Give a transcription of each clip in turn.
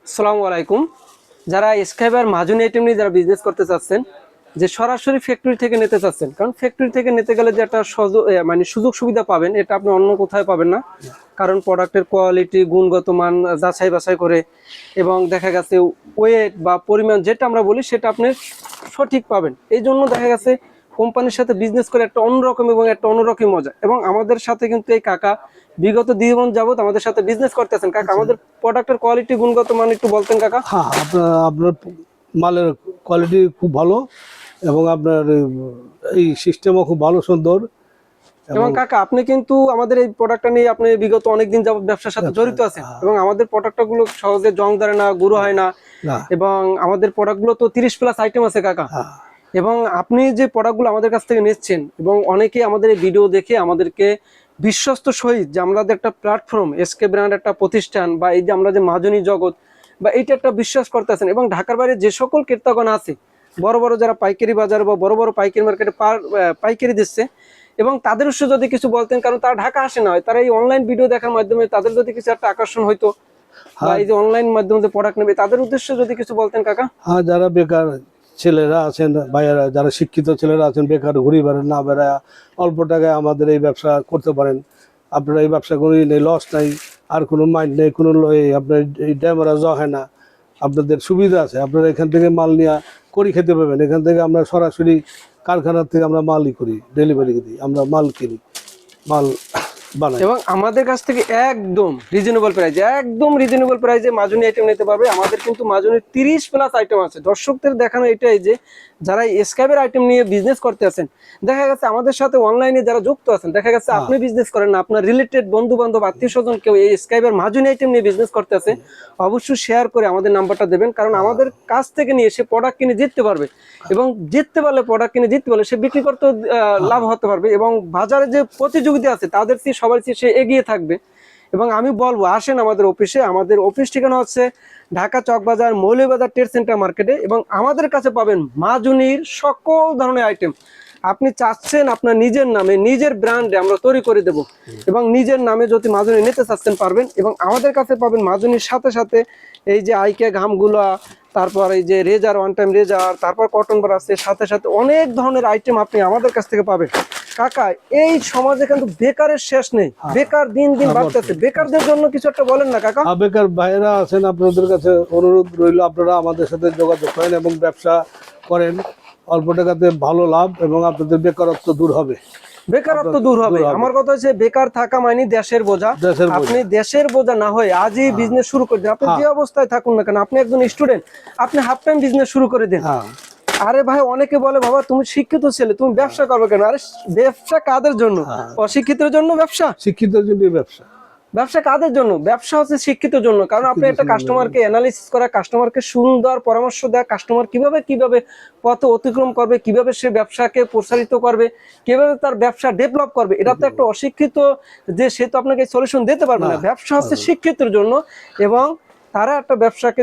আসসালামু আলাইকুম। যারা স্কাইবার মাজুনি আইটেম নিয়ে যারা বিজনেস করতে চাচ্ছেন, যে সরাসরি ফ্যাক্টরি থেকে নিতে চাচ্ছেন, কারণ ফ্যাক্টরি থেকে নিতে গেলে যে একটা মানে সুযোগ সুবিধা পাবেন, এটা আপনি অন্য কোথায় পাবেন না। কারণ প্রোডাক্টের কোয়ালিটি, গুণগত মান যাচাই বাছাই করে এবং দেখা গেছে ওয়েট বা পরিমাণ যেটা আমরা বলি সেটা আপনি সঠিক পাবেন। এই জন্য দেখা গেছে কোম্পানির সাথে বিজনেস করে একটা অন্যরকম এবং একটা অন্যরকম মজা। এবং আমাদের সাথে কিন্তু এই কাকা বিগত 2 বছর যাবত আমাদের সাথে বিজনেস করতেছেন। কাকা, আমাদের প্রোডাক্টের কোয়ালিটি, গুণগত মান একটু বলতেন কাকা? হ্যাঁ, আপনার মালের কোয়ালিটি খুব ভালো এবং আপনার এই সিস্টেমও খুব ভালো, সুন্দর। এবং কাকা, আপনি কিন্তু আমাদের এই প্রোডাক্টটা নিয়ে আপনি বিগত অনেকদিন যাবত ব্যবসার সাথে জড়িত আছেন এবং আমাদের প্রোডাক্টগুলো সহজে জং ধরে না, গুঁড়ো হয় না। এবং আমাদের প্রোডাক্টগুলো তো 30+ আইটেম আছে কাকা। এবং আপনি যে প্রোডাক্টগুলো আমাদের কাছ থেকে নিচ্ছেন এবং অনেকেই আমাদের এই ভিডিও দেখে আমাদেরকে বিশ্বস্ত সহিত যে আমাদের একটা প্ল্যাটফর্ম, এসকে ব্র্যান্ড একটা প্রতিষ্ঠান, বা এই যে আমরা যে মাজুনি জগৎ বা এইটা একটা বিশ্বাস করতেছেন। এবং ঢাকার বাইরে যে সকল ক্রেতাগণ আছে, বড় বড় যারা পাইকারি বাজার বা বড় বড় পাইকারি মার্কেটে পাইকারি দিচ্ছে, এবং তাদের উদ্দেশ্যে যদি কিছু বলতেন, কারণ তারা ঢাকা আসে না, তারা এই অনলাইন ভিডিও দেখার মাধ্যমে তাদের যদি কিছু একটা আকর্ষণ হইতো, বা এই যে অনলাইন মাধ্যমে যে প্রোডাক্ট নেবে তাদের উদ্দেশ্যে যদি কিছু বলতেন কাকা। হ্যাঁ, যারা বেকার ছেলেরা আছেন, ভাইয়ারা যারা শিক্ষিত ছেলেরা আছেন, বেকার ঘুরে বেড়ান না বেড়ায় অল্প টাকায় আমাদের এই ব্যবসা করতে পারেন। আপনারা এই ব্যবসা কোনো নেই, লস নাই, আর কোনো মাইন্ড নেই, কোনো আপনার এই ড্যামেজ হয় না। আপনাদের সুবিধা আছে, আপনারা এখান থেকে মাল নিয়ে করি খেতে পাবেন। এখান থেকে আমরা সরাসরি কারখানার থেকে আমরা মালই করি, ডেলিভারি দিই, আমরা মাল কিনি, মাল বানাই। এবং আমাদের কাছ থেকে একদম রিজনেবল প্রাইজে মাজুনি আইটেম নিতে পারবে। আমাদের কিন্তু মাজুনির 30+ আইটেম আছে। দর্শকদের দেখানো এটাই যে যারা স্কাইবের আইটেম নিয়ে বিজনেস করতে আছেন, দেখা গেছে আমাদের সাথে অনলাইনে যারা যুক্ত আছেন, দেখা গেছে আপনি বিজনেস করেন না, আপনার রিলেটেড বন্ধু বান্ধব, আত্মীয় স্বজন কেউ এই স্কাইবের মাজুনি আইটেম নিয়ে বিজনেস করতে আছে, অবশ্যই শেয়ার করে আমাদের নাম্বারটা দেবেন। কারণ আমাদের কাছ থেকে নিয়ে সে প্রোডাক্ট কিনে জিততে পারবে, এবং জিততে পারলে, প্রোডাক্ট কিনে জিততে পারলে সে বিক্রি করতে লাভ হতে পারবে, এবং বাজারে যে প্রতিযোগিতা আছে তাদের চেয়ে সবার চেয়ে সে এগিয়ে থাকবে। এবং আমি বলবো, আসেন আমাদের অফিসে। আমাদের অফিস ঠিকানা হচ্ছে ঢাকা চকবাজার, মৌলভীবাজার ট্রেড সেন্টার মার্কেটে। এবং আমাদের কাছে পাবেন মাজুনির সকল ধরনের আইটেম। আপনি চাচ্ছেন আপনার নিজের নামে, নিজের ব্র্যান্ডে আমরা তৈরি করে দেব, এবং নিজের নামে যদি মাজুনি নিতে চাচ্ছেন পারবেন। এবং আমাদের কাছে পাবেন মাজুনির সাথে সাথে এই যে আইকে ঘামগুলা, তারপর এই যে রেজার, ওয়ান টাইম রেজার, তারপর কটন বার আছে, সাথে সাথে অনেক ধরনের আইটেম আপনি আমাদের কাছ থেকে পাবেন। কাকা, এই সমাজে কিন্তু বেকারের শেষ নেই, বেকার দিন দিন বাড়তেছে। বেকারদের জন্য কিছু একটা বলেন না কাকা। বেকার ভাইয়েরা আছেন, আপনাদের কাছে অনুরোধ রইল, আপনারা আমাদের সাথে যোগাযোগ করেন এবং ব্যবসা করেন। অল্প টাকাতে ভালো লাভ এবং আপনাদের বেকারত্ব দূর হবে। আমার কথা হচ্ছে, বেকার থাকা মানে দেশের বোঝা। আপনি দেশের বোঝা না হয়ে আজই বিজনেস শুরু করে দিন। আপনি যে অবস্থায় থাকুন না কেন, আপনি একজন স্টুডেন্ট, আপনি হাফ টাইম বিজনেস শুরু করে দিন। আরে ভাই, অনেকে বলে, বাবা তুমি শিক্ষিত ছেলে, তুমি ব্যবসা করবে কেন? আরে ব্যবসা কাদের জন্য? অশিক্ষিতের জন্য ব্যবসা? শিক্ষিতের জন্য ব্যবসা। ব্যবসা কাদের জন্য? ব্যবসা হচ্ছে শিক্ষিতের জন্য। কারণ আপনি একটা কাস্টমারকে অ্যানালিসিস করা, কাস্টমারকে সুন্দর পরামর্শ দেওয়া, কাস্টমার কিভাবে পথ অতিক্রম করবে, কিভাবে সে ব্যবসাকে প্রসারিত করবে, কিভাবে তার ব্যবসা ডেভেলপ করবে, এটা তো একটা অশিক্ষিত যে সে তো আপনাকে সলিউশন দিতে পারবে না। ব্যবসা হচ্ছে শিক্ষিতের জন্য। এবং তারা একটা ব্যবসাকে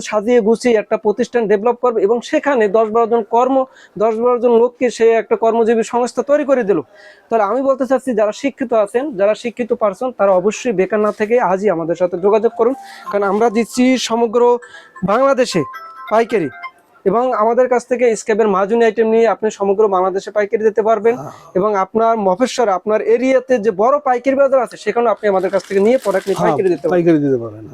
সাজিয়ে গুছিয়ে একটা প্রতিষ্ঠান ডেভেলপ করবে, এবং সেখানে 10-12 জন লোককে সে একটা কর্মজীবী সংস্থা তৈরি করে দিল। তাহলে আমি বলতে চাচ্ছি, যারা শিক্ষিত আছেন, যারা শিক্ষিত পারসন, তারা অবশ্যই বেকার না থেকে আজই আমাদের সাথে যোগাযোগ করুন। কারণ আমরা দিচ্ছি সমগ্র বাংলাদেশে পাইকারি, এবং আমাদের কাছ থেকে স্কেপের মাজুনি আইটেম নিয়ে আপনি সমগ্র বাংলাদেশে পাইকারি দিতে পারবেন। এবং আপনার মফস্বরে, আপনার এরিয়াতে যে বড় পাইকারি বাজার আছে, সেখানে আপনি আমাদের কাছ থেকে নিয়ে প্রোডাক্ট নিয়ে পাইকারি দিতে পারবেন।